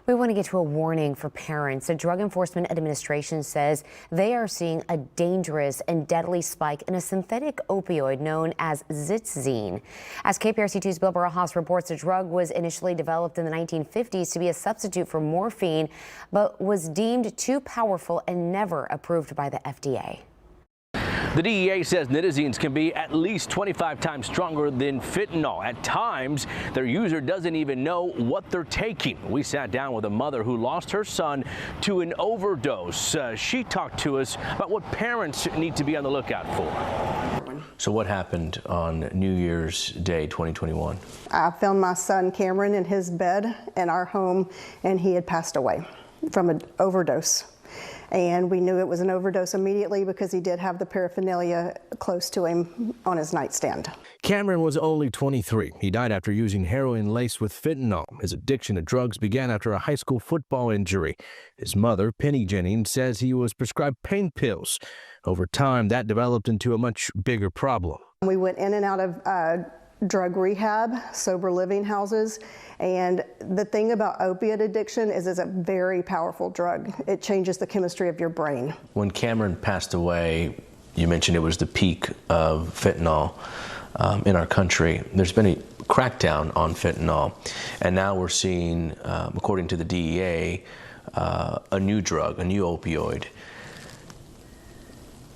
We want to get to a warning for parents. The Drug Enforcement Administration says they are seeing a dangerous and deadly spike in a synthetic opioid known as Zitzine. As KPRC2's Bill Barajas reports, the drug was initially developed in the 1950s to be a substitute for morphine, but was deemed too powerful and never approved by the FDA. The DEA says nitazines can be at least 25 times stronger than fentanyl. At times, their user doesn't even know what they're taking. We sat down with a mother who lost her son to an overdose. She talked to us about what parents need to be on the lookout for. So what happened on New Year's Day 2021? I found my son Cameron in his bed in our home, and he had passed away from an overdose. And we knew it was an overdose immediately because he did have the paraphernalia close to him on his nightstand. Cameron was only 23. He died after using heroin laced with fentanyl. His addiction to drugs began after a high school football injury. His mother, Penny Jennings, says he was prescribed pain pills. Over time, that developed into a much bigger problem. We went in and out of drug rehab, sober living houses, and the thing about opiate addiction is it's a very powerful drug. It changes the chemistry of your brain. When Cameron passed away, you mentioned it was the peak of fentanyl in our country. There's been a crackdown on fentanyl, and now we're seeing, according to the DEA, a new drug, a new opioid.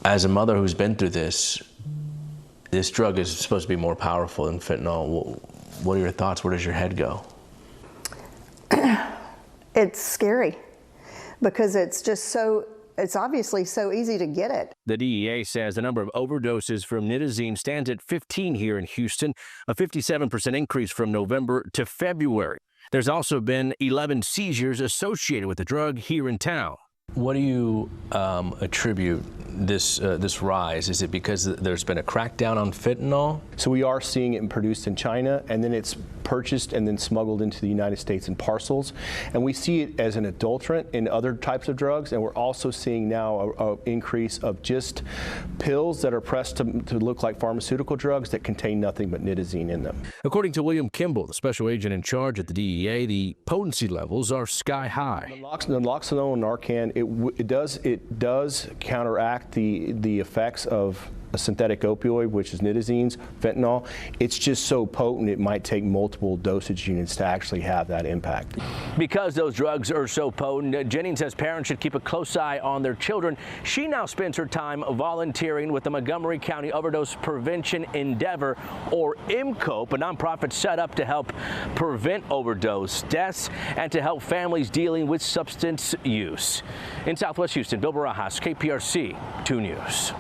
As a mother who's been through this drug is supposed to be more powerful than fentanyl. What are your thoughts? Where does your head go? It's scary because it's obviously so easy to get it. The DEA says the number of overdoses from nitazine stands at 15 here in Houston, a 57% increase from November to February. There's also been 11 seizures associated with the drug here in town. What do you attribute this rise? Is it because there's been a crackdown on fentanyl? So we are seeing it produced in China, and then it's purchased and then smuggled into the United States in parcels. And we see it as an adulterant in other types of drugs, and we're also seeing now an increase of just pills that are pressed to look like pharmaceutical drugs that contain nothing but nitazine in them. According to William Kimball, the special agent in charge at the DEA, the potency levels are sky high. Naloxone and Narcan, it does counteract the effects of a synthetic opioid, which is nitazines, fentanyl. It's just so potent it might take multiple dosage units to actually have that impact. Because those drugs are so potent, Jennings says parents should keep a close eye on their children. She now spends her time volunteering with the Montgomery County Overdose Prevention Endeavor, or MCOPE, a nonprofit set up to help prevent overdose deaths and to help families dealing with substance use. In Southwest Houston, Bill Barajas, KPRC 2 News.